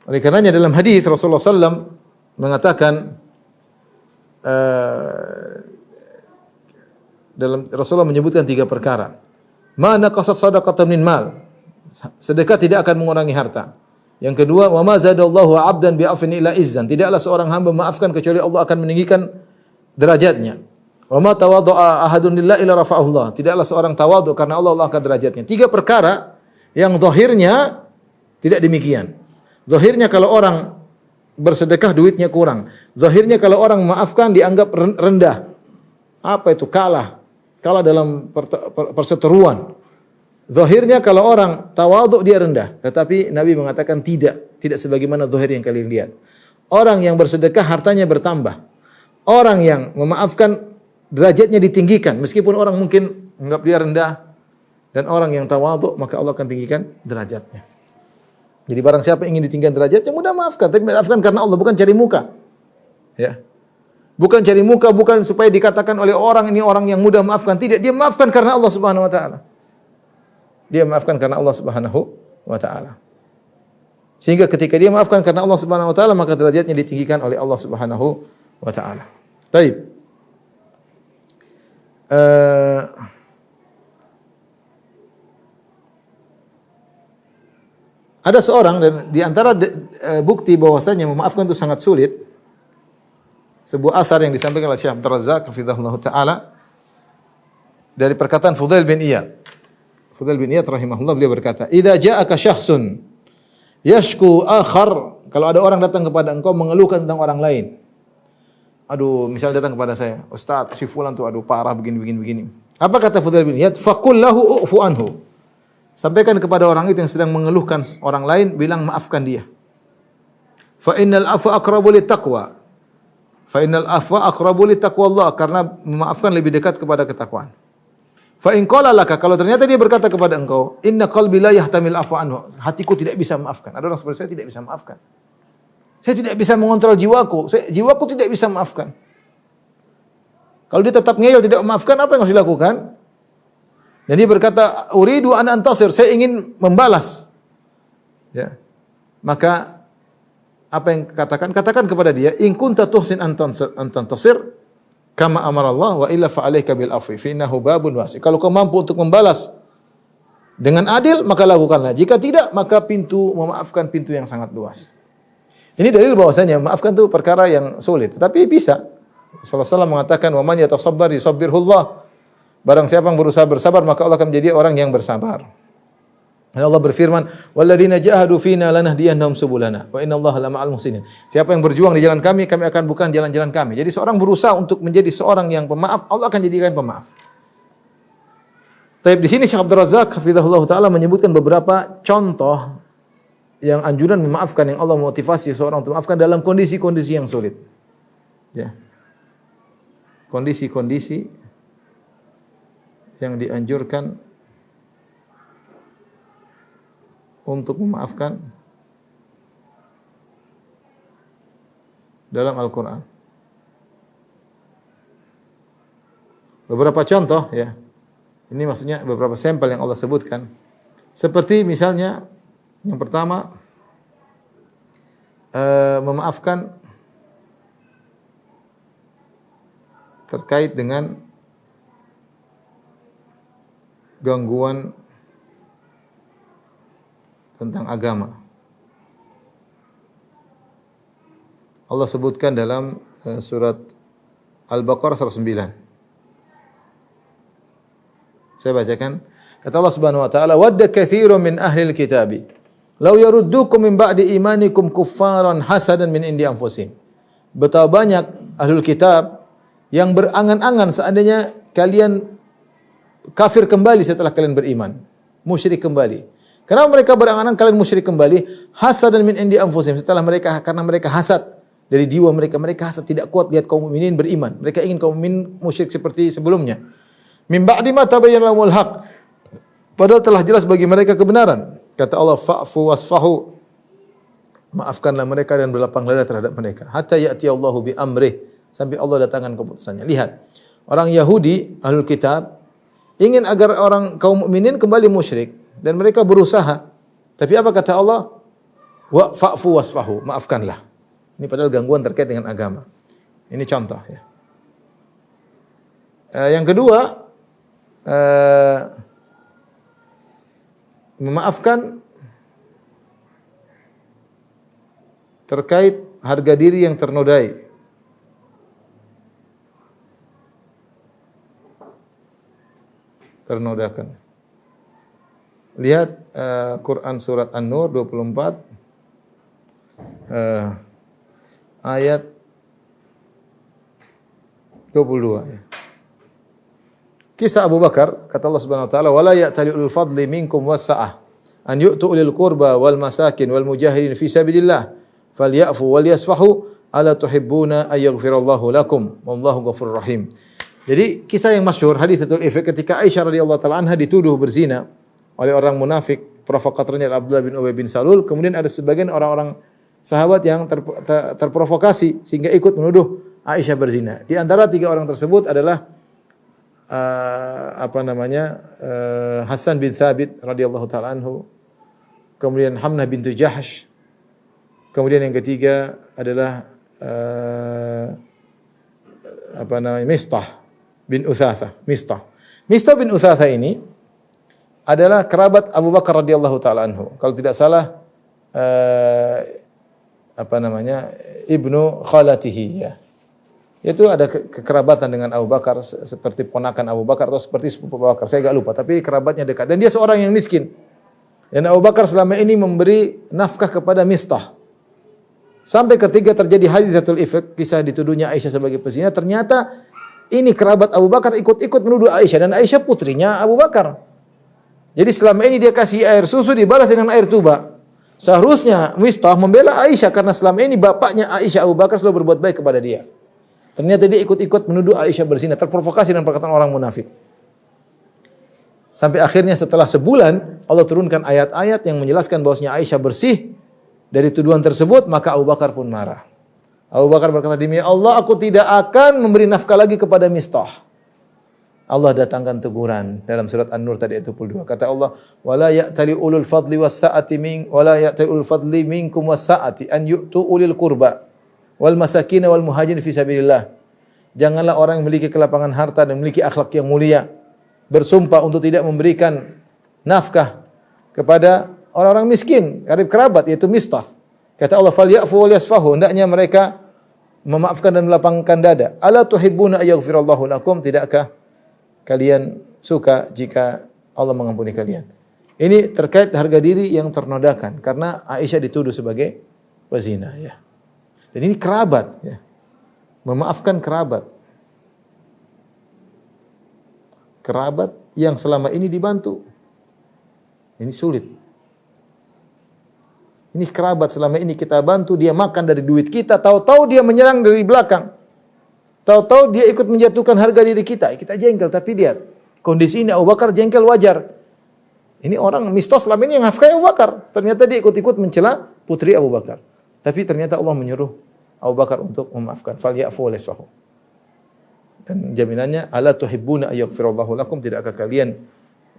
Oleh karenanya dalam hadis Rasulullah SAW mengatakan Rasulullah menyebutkan 3 perkara. Ma naqasat shadaqatan min mal. Sedekah tidak akan mengurangi harta. Yang kedua, wa ma zadallahu 'abdan bi'afwin illa izzan. Tidaklah seorang hamba memaafkan kecuali Allah akan meninggikan derajatnya. Wa ma tawadda'a ahadun lillahi illa rafa'ahu Allah. Tidaklah seorang tawadhu karena Allah angkat derajatnya. 3 perkara yang zahirnya tidak demikian. Zahirnya kalau orang bersedekah duitnya kurang. Zahirnya kalau orang memaafkan dianggap rendah. Apa itu? Kalah dalam perseteruan. Zahirnya kalau orang tawadhu dia rendah, tetapi Nabi mengatakan tidak sebagaimana zahir yang kalian lihat. Orang yang bersedekah hartanya bertambah. Orang yang memaafkan derajatnya ditinggikan meskipun orang mungkin menganggap dia rendah, dan orang yang tawadhu maka Allah akan tinggikan derajatnya. Jadi barang siapa ingin ditinggikan derajatnya mudah maafkan, tapi maafkan karena Allah, bukan cari muka. Ya. Bukan cari muka, bukan supaya dikatakan oleh orang ini orang yang mudah maafkan. Tidak, dia maafkan karena Allah Subhanahu wa taala. Dia maafkan karena Allah Subhanahu wa taala. Sehingga ketika dia maafkan karena Allah Subhanahu wa taala, maka derajatnya ditinggikan oleh Allah Subhanahu wa taala. Baik. Ada seorang dan di antara bukti bahwasanya memaafkan itu sangat sulit. Sebuah asar yang disampaikan oleh Syekh Abdul Razzaq hafizahullah taala dari perkataan Fudail bin Iyad. Fudail bin Iyad rahimahullah beliau berkata, "Idza ja'aka syakhsun yashku akhar," kalau ada orang datang kepada engkau mengeluhkan tentang orang lain. Aduh, misalnya datang kepada saya, "Ustaz, si fulan tuh aduh parah begini." Apa kata Fudail bin Iyad? "Faqul lahu u'fu anhu." Sampaikan kepada orang itu yang sedang mengeluhkan orang lain, bilang maafkan dia. Fa innal afwa aqrabu littaqwa. Fa innal afwa aqrabu littaqwallah, karena memaafkan lebih dekat kepada ketakwaan. Fa in qala laka, kalau ternyata dia berkata kepada engkau, inna qalbi la yahtamil afwa anhu, hatiku tidak bisa memaafkan. Ada orang seperti saya tidak bisa memaafkan. Saya tidak bisa mengontrol jiwaku. Jiwaku tidak bisa memaafkan. Kalau dia tetap ngeyel tidak memaafkan, apa yang harus dilakukan? Dan dia berkata, uridu an antasir, saya ingin membalas. Ya. Maka apa yang katakan? Katakan kepada dia, in kunta tuhsin an tantasir kama amara Allah wa illa fa alayka bil afwi fa innahu babun wasi. Kalau kau mampu untuk membalas dengan adil, maka lakukanlah. Jika tidak, maka pintu memaafkan pintu yang sangat luas. Ini dalil bahwasanya memaafkan itu perkara yang sulit, tetapi bisa. Rasulullah SAW mengatakan, "Wa man yatasabbar yusabbirhullah." Barang siapa yang berusaha bersabar, maka Allah akan menjadi orang yang bersabar. Dan Allah berfirman, "Walladzina jahadu fina lanahdiyannahum subulana wa innallaha lama'al muhsinin." Siapa yang berjuang di jalan kami akan bukan jalan-jalan kami. Jadi seorang berusaha untuk menjadi seorang yang pemaaf, Allah akan jadikan pemaaf. Tapi di sini Syekh Abdul Razzaq hafizahullah taala menyebutkan beberapa contoh yang anjuran memaafkan, yang Allah memotivasi seorang untuk memaafkan dalam kondisi-kondisi yang sulit. Ya. Kondisi-kondisi yang dianjurkan untuk memaafkan dalam Al-Quran. Beberapa contoh ya. Ini maksudnya beberapa sampel yang Allah sebutkan. Seperti misalnya yang pertama memaafkan terkait dengan gangguan tentang agama. Allah sebutkan dalam surat Al-Baqarah 109. Saya bacakan. Kata Allah Subhanahu wa taala, "Wadda katsirun min ahlil kitabi law yaruddukum min ba'di imanikum kuffaran hasadan min indi anfusihim." Betapa banyak ahlul kitab yang berangan-angan seandainya kalian kafir kembali setelah kalian beriman, musyrik kembali. Kenapa mereka berangan-angan kalian musyrik kembali? Hasadan min indi anfusihim, karena mereka hasad dari jiwa mereka. Mereka hasad, tidak kuat lihat kaum mukminin beriman. Mereka ingin kaum mukminin musyrik seperti sebelumnya. Min ba'di ma tabayyana lahumul haq. Padahal telah jelas bagi mereka kebenaran. Kata Allah, fa'fu wasfahu. Maafkanlah mereka dan berlapang dada terhadap mereka. Hatta ya'ti Allahu bi amrih. Sampai Allah datangkan keputusannya. Lihat, orang Yahudi, ahlul kitab, ingin agar orang kaum mukminin kembali musyrik. Dan mereka berusaha. Tapi apa kata Allah? Fa'fu wasfahu. Maafkanlah. Ini padahal gangguan terkait dengan agama. Ini contoh. Ya. Yang kedua, memaafkan terkait harga diri yang ternodai. Ternodakan. Lihat Quran surat An-Nur 24 ayat 22 ya. Kisah Abu Bakar, kata Allah Subhanahu wa taala, "Wala ya'tali ulul fadli minkum was-sa'ah an yu'tu ulil qurba wal masakin wal mujahidin fi sabilillah falyafu wal yasfahu ala tuhibbuna ay yaghfirallahu lakum wallahu ghafurur rahim." Jadi kisah yang masyhur haditsatul ifk ketika Aisyah radhiyallahu taala anha dituduh berzina oleh orang munafik, provokatornya Abdullah bin Ubay bin Salul, kemudian ada sebagian orang-orang sahabat yang terprovokasi sehingga ikut menuduh Aisyah berzina. Di antara tiga orang tersebut adalah Hasan bin Thabit radhiyallahu taala anhu, kemudian Hamnah bintu Jahsh, kemudian yang ketiga adalah Mistah bin Utsatsa. Mistah bin Utsatsa ini adalah kerabat Abu Bakar radhiyallahu taala anhu. Kalau tidak salah ibnu khalatihi ya. Itu ada kekerabatan dengan Abu Bakar seperti ponakan Abu Bakar atau seperti sepupu Abu Bakar. Saya agak lupa, tapi kerabatnya dekat. Dan dia seorang yang miskin. Dan Abu Bakar selama ini memberi nafkah kepada Mistah. Sampai ketiga terjadi haditsatul ifk, kisah dituduhnya Aisyah sebagai pezina. Ternyata ini kerabat Abu Bakar ikut-ikut menuduh Aisyah, dan Aisyah putrinya Abu Bakar. Jadi selama ini dia kasih air susu dibalas dengan air tuba. Seharusnya Mistah membela Aisyah karena selama ini bapaknya Aisyah, Abu Bakar, selalu berbuat baik kepada dia. Ternyata dia ikut-ikut menuduh Aisyah berzina, terprovokasi dengan perkataan orang munafik. Sampai akhirnya setelah sebulan Allah turunkan ayat-ayat yang menjelaskan bahwasanya Aisyah bersih dari tuduhan tersebut, maka Abu Bakar pun marah. Abu Bakar berkata, "Demi Allah, aku tidak akan memberi nafkah lagi kepada Mistah." Allah datangkan teguran dalam surat An-Nur tadi ayat 22. Kata Allah, "Wala ya'tali ulul fadli minkum was-sa'ati an yu'tu ulil qurba wal masakin wal muhajirin fi sabilillah." Janganlah orang yang memiliki kelapangan harta dan memiliki akhlak yang mulia bersumpah untuk tidak memberikan nafkah kepada orang-orang miskin, karib kerabat, yaitu Mistah. Kata Allah, "Falyafu wal yasfahu." Hendaknya mereka memaafkan dan melapangkan dada. Ala tuhibbuna ayaghfirallahu lakum? Tidakkah kalian suka jika Allah mengampuni kalian? Ini terkait harga diri yang ternodakan karena Aisyah dituduh sebagai pezina ya. Dan ini kerabat ya. Memaafkan kerabat. Kerabat yang selama ini dibantu. Ini sulit. Ini kerabat selama ini kita bantu, dia makan dari duit kita, tahu-tahu dia menyerang dari belakang. Tahu-tahu dia ikut menjatuhkan harga diri kita. Kita jengkel, tapi lihat kondisi ini Abu Bakar jengkel wajar. Ini orang Mistah selama ini yang nafkahi Abu Bakar. Ternyata dia ikut-ikut mencela putri Abu Bakar. Tapi ternyata Allah menyuruh Abu Bakar untuk memaafkan. Falyafu wal yasfahu. Dan jaminannya, ala tuhibbuna ayaghfirallahu lakum? Tidakkah kalian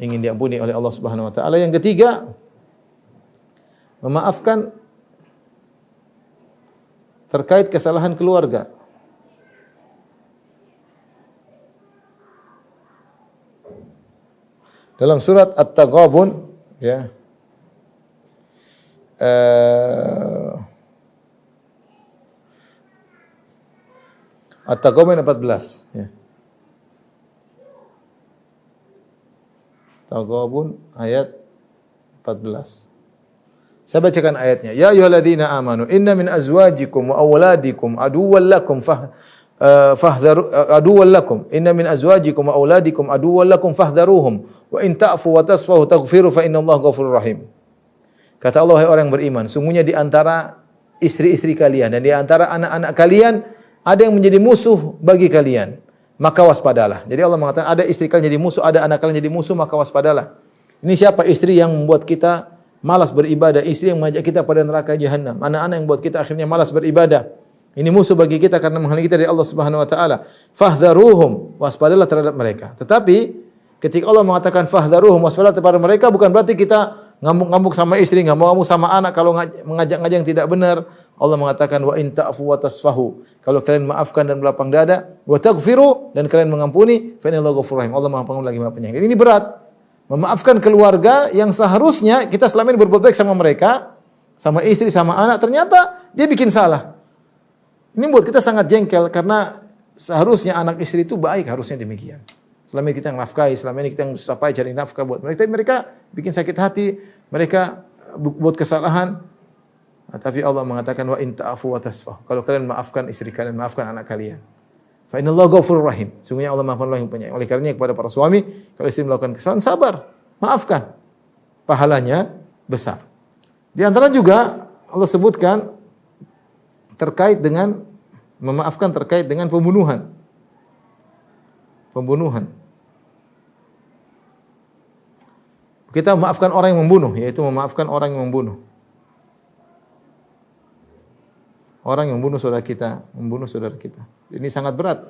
ingin diampuni oleh Allah Subhanahu wa taala? Yang ketiga, memaafkan terkait kesalahan keluarga. Dalam surat At-Taghabun ya. At-Taghabun 14 ya. Taghabun ayat 14. Saya bacakan ayatnya. Ya ayyuhalladzina amanu inna min azwajikum wa auladikum aduwwan lakum fahdharu aduwwan lakum inna min azwajikum wa auladikum aduwwan lakum fahdharuhum wa in ta'fu wa tasfahu taghfiru fa innallaha ghafurur rahim. Kata Allah, hai orang yang beriman, sungguhnya di antara istri-istri kalian dan di antara anak-anak kalian ada yang menjadi musuh bagi kalian, maka waspadalah. Jadi Allah mengatakan ada istri kalian jadi musuh, ada anak kalian jadi musuh, maka waspadalah. Ini siapa? Istri yang membuat kita malas beribadah, istri yang mengajak kita pada neraka jahanam, anak-anak yang membuat kita akhirnya malas beribadah. Ini musuh bagi kita karena menghalangi kita dari Allah Subhanahu wa taala. Fahdharuhum, waspadalah terhadap mereka. Tetapi ketika Allah mengatakan fahdharuhum, waspadalah terhadap mereka, bukan berarti kita ngamuk-ngamuk sama istri, ngamuk-ngamuk sama anak kalau mengajak-ngajak yang tidak benar. Allah mengatakan wa in ta'fu wa tasfahu, kalau kalian maafkan dan melapang dada, wa taghfiru, dan kalian mengampuni, fa innallaha ghafurur rahim. Allah Maha Pengampun lagi Maha Penyayang. Ini berat. Memaafkan keluarga yang seharusnya kita selama ini berbuat baik sama mereka, sama istri, sama anak, ternyata dia bikin salah. Ini buat kita sangat jengkel karena seharusnya anak istri itu baik, harusnya demikian. Selama ini kita yang nafkahi, selama ini kita yang susah payah cari nafkah buat mereka, tapi mereka bikin sakit hati, mereka buat kesalahan. Nah, tapi Allah mengatakan wa in ta'fu wa tasfah. Kalau kalian maafkan istri kalian, maafkan anak kalian. Fa innallaha ghafurur rahim. Sungguhnya Allah Maha Penyayang. Oleh karenanya kepada para suami, kalau istri melakukan kesalahan, sabar, maafkan. Pahalanya besar. Di antara juga Allah sebutkan terkait dengan memaafkan terkait dengan pembunuhan. Pembunuhan. Kita memaafkan orang yang membunuh, yaitu memaafkan orang yang membunuh. Orang yang membunuh saudara kita, membunuh saudara kita. Ini sangat berat.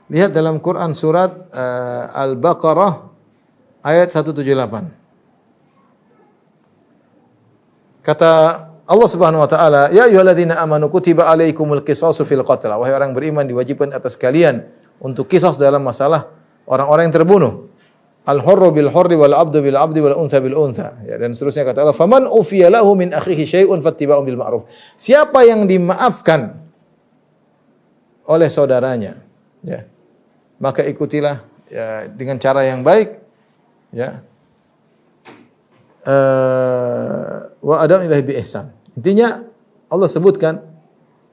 Lihat dalam Quran surat Al-Baqarah ayat 178. Kata Allah Subhanahu wa taala, "Ya ayyuhalladzina amanu kutiba alaikumul qisasu fil qatl." Wahai orang beriman, diwajibkan atas kalian untuk qisas dalam masalah orang-orang yang terbunuh. Al-hurru bil hurri wal 'abdu bil 'abdi wal untha bil untha. Ya, dan seterusnya kata Allah, "Faman ufiya lahu min akhihi syai'un fattiba'un bil ma'ruf." Siapa yang dimaafkan oleh saudaranya, ya, maka ikutilah ya, dengan cara yang baik, ya. Wa ada'u ilahi bi ihsan. Intinya Allah sebutkan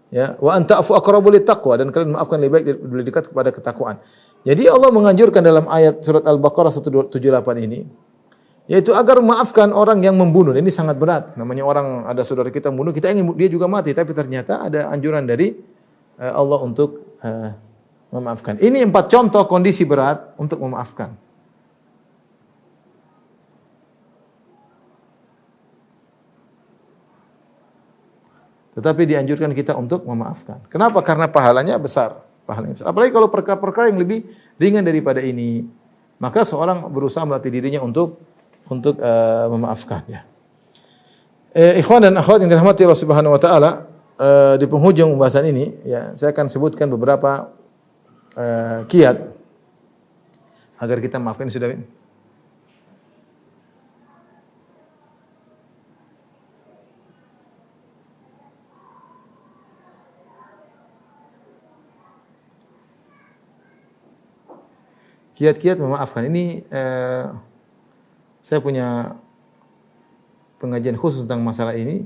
ya, wa anta'fu aqrabu lit taqwa, dan kalian maafkan lebih baik lebih dekat kepada ketakwaan. Jadi Allah menganjurkan dalam ayat surat Al-Baqarah 178 ini, yaitu agar memaafkan orang yang membunuh. Ini sangat berat. Namanya orang, ada saudara kita membunuh, kita ingin dia juga mati, tapi ternyata ada anjuran dari Allah untuk memaafkan. Ini 4 contoh kondisi berat untuk memaafkan. Tetapi dianjurkan kita untuk memaafkan. Kenapa? Karena pahalanya besar. Pahalanya besar. Apalagi kalau perkara-perkara yang lebih ringan daripada ini, maka seorang berusaha melatih dirinya untuk memaafkan. Ya. Ikhwan dan akhwat yang dirahmati Allah Subhanahu Wa Taala, di penghujung pembahasan ini, ya, saya akan sebutkan beberapa kiat agar kita maafkan. Sudah. Kiat-kiat memaafkan ini, saya punya pengajian khusus tentang masalah ini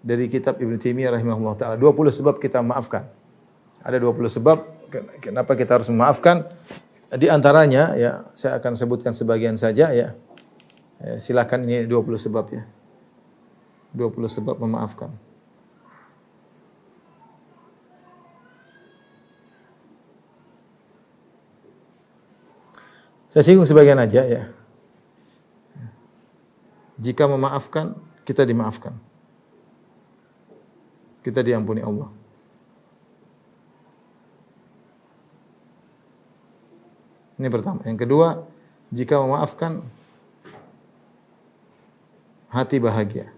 dari kitab Ibnu Taimiyah rahimahullah taala. 20 sebab kita memaafkan. Ada 20 sebab kenapa kita harus memaafkan. Di antaranya, ya, saya akan sebutkan sebagian saja, ya. Silakan, ini 20 sebab, ya. 20 sebab memaafkan. Saya singgung sebagian aja, ya. Jika memaafkan, kita dimaafkan. Kita diampuni Allah. Ini pertama. Yang kedua, jika memaafkan, hati bahagia.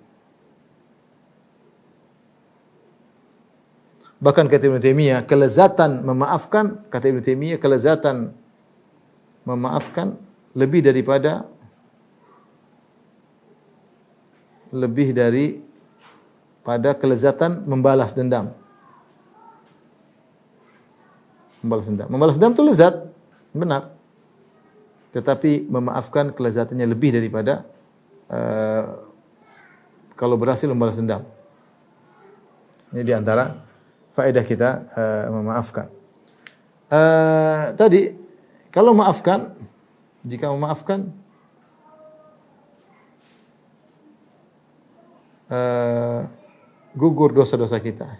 Bahkan kata Ibnu Taimiyah, kelezatan memaafkan, kata Ibnu Taimiyah, kelezatan memaafkan lebih daripada kelezatan membalas dendam. Membalas dendam itu lezat, benar. Tetapi memaafkan kelezatannya lebih daripada kalau berhasil membalas dendam. Ini di antara faedah kita memaafkan. Tadi kalau maafkan, jika memaafkan gugur dosa-dosa kita.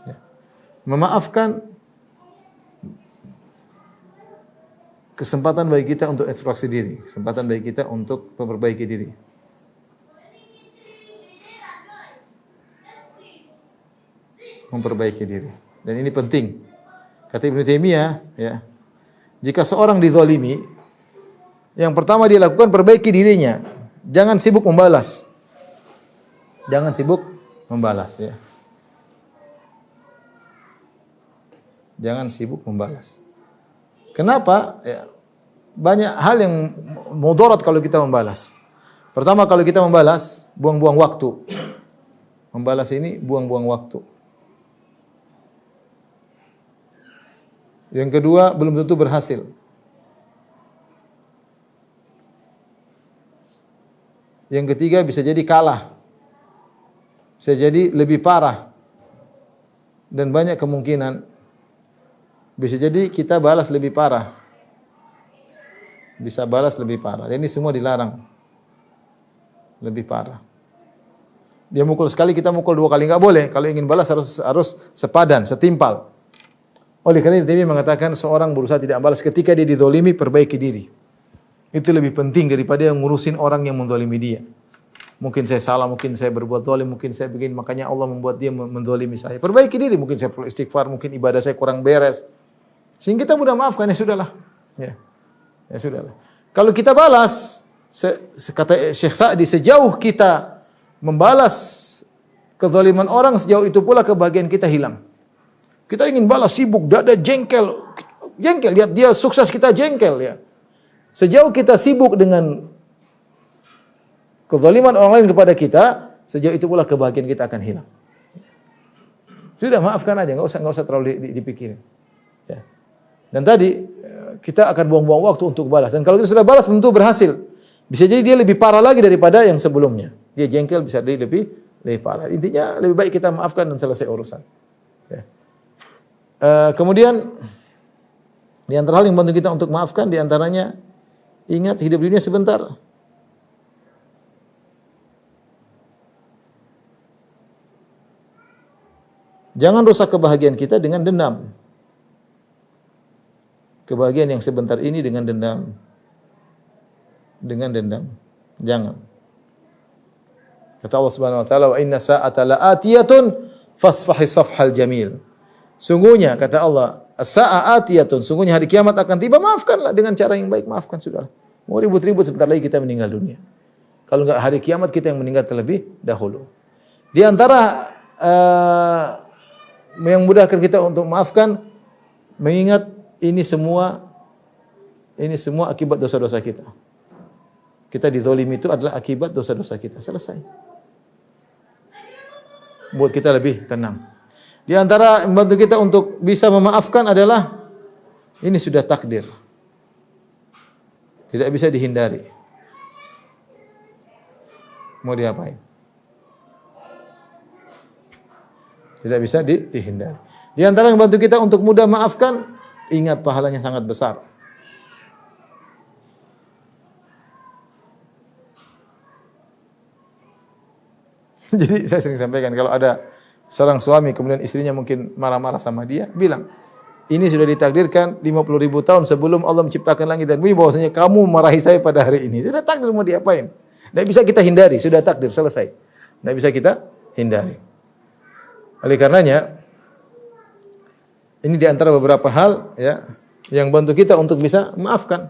Ya. Memaafkan kesempatan bagi kita untuk ekspresi diri, kesempatan bagi kita untuk memperbaiki diri. Memperbaiki diri. Dan ini penting. Kata Ibnu Taimiyah, ya. Jika seorang dizalimi, yang pertama dia lakukan perbaiki dirinya. Jangan sibuk membalas. Jangan sibuk membalas, ya. Jangan sibuk membalas. Kenapa? Ya, banyak hal yang mudarat kalau kita membalas. Pertama, kalau kita membalas, buang-buang waktu. Membalas ini buang-buang waktu. Yang kedua, belum tentu berhasil. Yang ketiga, bisa jadi kalah. Bisa jadi lebih parah. Dan banyak kemungkinan bisa jadi kita balas lebih parah. Bisa balas lebih parah. Dan ini semua dilarang. Lebih parah. Dia mukul sekali, kita mukul 2 kali. Enggak boleh. Kalau ingin balas harus sepadan, setimpal. Oleh karena itu Nabi mengatakan seorang berusaha tidak membalas ketika dia dizalimi, perbaiki diri. Itu lebih penting daripada yang ngurusin orang yang menzalimi dia. Mungkin saya salah, mungkin saya berbuat zalim, mungkin saya begini, makanya Allah membuat dia menzalimi saya. Perbaiki diri, mungkin saya perlu istighfar, mungkin ibadah saya kurang beres. Sehingga kita mudah maafkan, ya sudahlah. Ya sudahlah. Kalau kita balas, kata Syekh Sa'di, sejauh kita membalas kezaliman orang, sejauh itu pula kebahagiaan kita hilang. Kita ingin balas, sibuk, dada jengkel, lihat dia sukses, kita jengkel, ya. Sejauh kita sibuk dengan kezaliman orang lain kepada kita, sejauh itu pula kebahagiaan kita akan hilang. Sudah, maafkan aja, enggak usah terlalu dipikirin. Ya. Dan tadi kita akan buang-buang waktu untuk balas. Dan kalau kita sudah balas, tentu berhasil. Bisa jadi dia lebih parah lagi daripada yang sebelumnya. Dia jengkel, bisa jadi lebih parah. Intinya lebih baik kita maafkan dan selesai urusan. Ya. Kemudian di antara hal yang membantu kita untuk maafkan, di antaranya ingat hidup dunia sebentar. Jangan rusak kebahagiaan kita dengan dendam. Kebahagiaan yang sebentar ini dengan dendam. Dengan dendam. Jangan. Kata Allah Subhanahu wa taala, "Wa inna sa'ata la'atiyatun fasfahi safhal jamil." Sungguhnya kata Allah, as-sa'a atiyatun, sungguhnya hari kiamat akan tiba, maafkanlah dengan cara yang baik, maafkan sudah. Mau ribut-ribut sebentar lagi kita meninggal dunia. Kalau enggak hari kiamat kita yang meninggal terlebih dahulu. Di antara yang mudahkan kita untuk maafkan, mengingat ini semua akibat dosa-dosa kita. Kita dizalimi itu adalah akibat dosa-dosa kita. Selesai. Buat kita lebih tenang. Di antara membantu kita untuk bisa memaafkan adalah ini sudah takdir. Tidak bisa dihindari. Mau diapain? Tidak bisa dihindari. Di antara yang membantu kita untuk mudah maafkan, ingat pahalanya sangat besar. Jadi saya sering sampaikan kalau ada seorang suami kemudian istrinya mungkin marah-marah sama dia, bilang, ini sudah ditakdirkan 50.000 tahun sebelum Allah menciptakan langit dan bumi bahwasanya kamu marahi saya pada hari ini. Sudah takdir, mau diapain? Tidak bisa kita hindari, sudah takdir, selesai. Tidak bisa kita hindari. Oleh karenanya, ini di antara beberapa hal ya yang bantu kita untuk bisa memaafkan.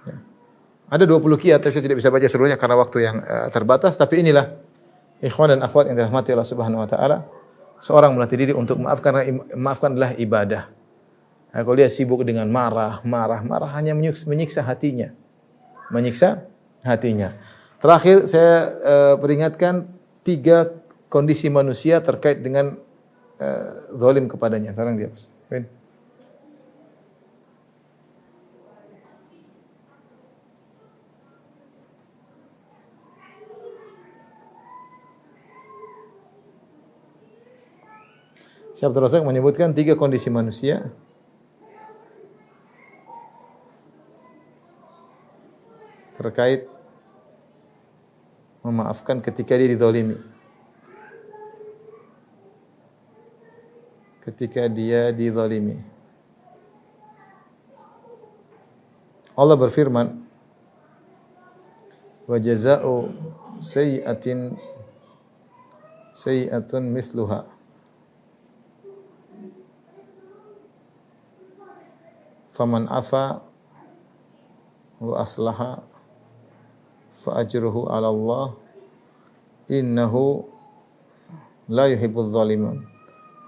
Ya. Ada 20 qiyat, tapi saya tidak bisa baca seluruhnya karena waktu yang terbatas. Tapi inilah ikhwan dan akhwat yang dirahmati Allah Subhanahu wa taala. Seorang melatih diri untuk memaafkan, karena memaafkan adalah ibadah. Nah, kalau dia sibuk dengan marah hanya menyiksa hatinya. Menyiksa hatinya. Terakhir saya peringatkan 3 kondisi manusia terkait dengan zalim kepadanya. Sekarang dia, Mas. Syekh Abdul Razak menyebutkan 3 kondisi manusia terkait memaafkan ketika dia dizalimi. Ketika dia dizalimi. Allah berfirman, "Wa jazaa'u sayyi'atin sayyi'atun mithluha." Faman afa wa aslaha fa ajruhu 'ala Allah innahu la yuhibbudz zalimin.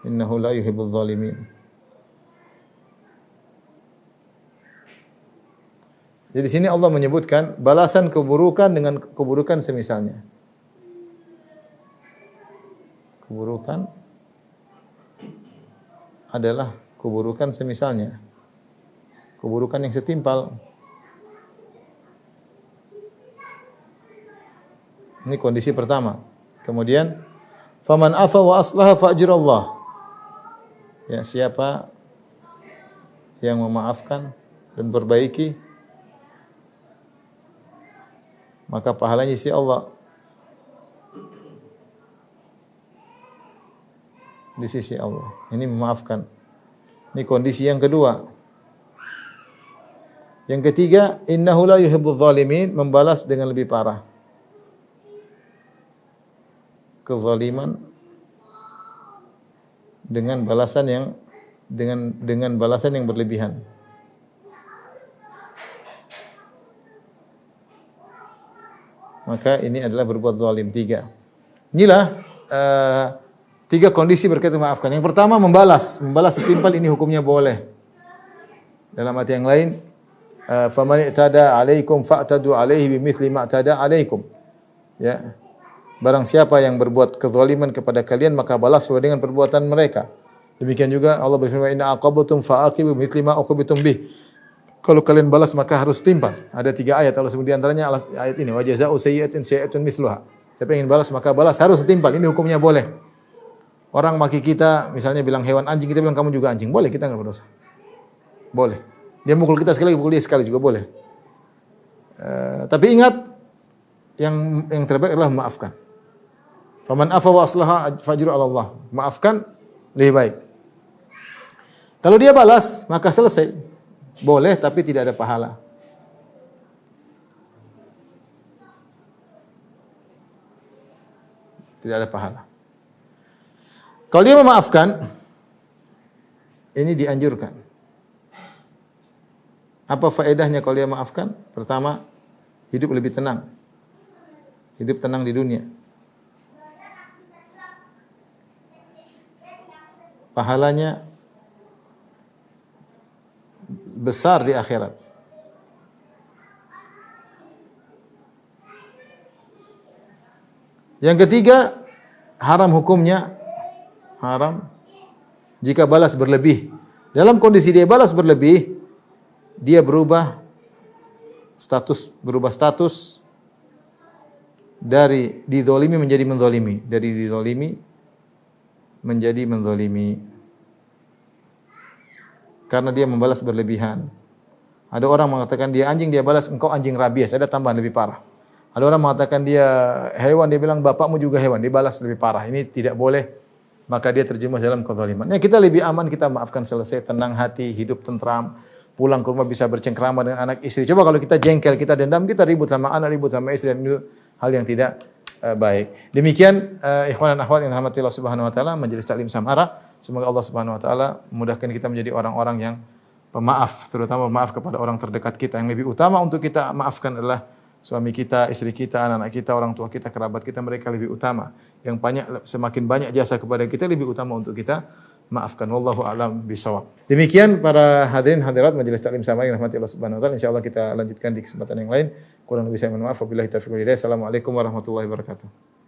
Innahu la yuhibbudz zalimin. Jadi di sini Allah menyebutkan balasan keburukan dengan keburukan semisalnya. Keburukan adalah keburukan semisalnya. Keburukan yang setimpal. Ini kondisi pertama. Kemudian, faman afa wa aslaha fa ajrullah. Ya, siapa yang memaafkan dan perbaiki, maka pahalanya isi Allah. Di sisi Allah. Ini memaafkan. Ini kondisi yang kedua. Yang ketiga, innahu la yuhibbudz zalimin, membalas dengan lebih parah. Kezaliman dengan balasan yang berlebihan. Maka ini adalah berbuat zalim. 3. Inilah 3 kondisi berkaitan memaafkan. Yang pertama, membalas setimpal, ini hukumnya boleh. Dalam arti yang lain, faman i'tada 'alaikum fa'tadu 'alaihi bimithli ma i'tada 'alaikum. Ya. Barang siapa yang berbuat kezaliman kepada kalian, maka balas sesuai dengan perbuatan mereka. Demikian juga Allah berfirman, inna aqabtum fa'aqibu bimithli ma uqibtum bih. Kalau kalian balas maka harus timpal. Ada 3 ayat Allah sebut di antaranya ayat ini, wa jazaa'u sayyi'atin sayyi'atun mithluha. Siapa yang ingin balas maka balas, harus setimpal. Ini hukumnya boleh. Orang maki kita, misalnya bilang hewan anjing, kita bilang kamu juga anjing, boleh, kita enggak berdosa. Boleh. Dia mukul kita sekali, mukul dia sekali juga boleh. Tapi ingat, yang terbaik adalah memaafkan. Faman afa wa aslaha fajru 'ala Allah. Maafkan lebih baik. Kalau dia balas, maka selesai. Boleh tapi tidak ada pahala. Tidak ada pahala. Kalau dia memaafkan, ini dianjurkan. Apa faedahnya kalau dia maafkan? Pertama, hidup lebih tenang. Hidup tenang di dunia. Pahalanya besar di akhirat. Yang ketiga, haram hukumnya, haram jika balas berlebih. Dalam kondisi dia balas berlebih, dia berubah status dari dizalimi menjadi menzalimi, dari dizalimi menjadi menzalimi. Karena dia membalas berlebihan. Ada orang mengatakan dia anjing, dia balas engkau anjing rabies, ada tambahan lebih parah. Ada orang mengatakan dia hewan, dia bilang bapakmu juga hewan, dia balas lebih parah. Ini tidak boleh, maka dia terjerumus dalam kezaliman. Ya, kita lebih aman, kita maafkan selesai, tenang hati, hidup tentram, pulang ke rumah bisa bercengkrama dengan anak istri. Coba kalau kita jengkel, kita dendam, kita ribut sama anak, ribut sama istri, dan itu hal yang tidak baik. Demikian ikhwan dan akhwat yang dirahmati Allah Subhanahu wa taala, majelis taklim Samara. Semoga Allah Subhanahu wa taala memudahkan kita menjadi orang-orang yang pemaaf, terutama pemaaf kepada orang terdekat kita. Yang lebih utama untuk kita maafkan adalah suami kita, istri kita, anak-anak kita, orang tua kita, kerabat kita, mereka lebih utama. Yang semakin banyak jasa kepada kita, lebih utama untuk kita maafkan. Wallahu a'lam bishawab. Demikian para hadirin hadirat majelis taklim sama yang rahmati Allah Subhanahu wa taala. Insyaallah kita lanjutkan di kesempatan yang lain. Kurang lebih saya mohon maaf. Wabillahi taufiq wal hidayah. Assalamualaikum warahmatullahi wabarakatuh.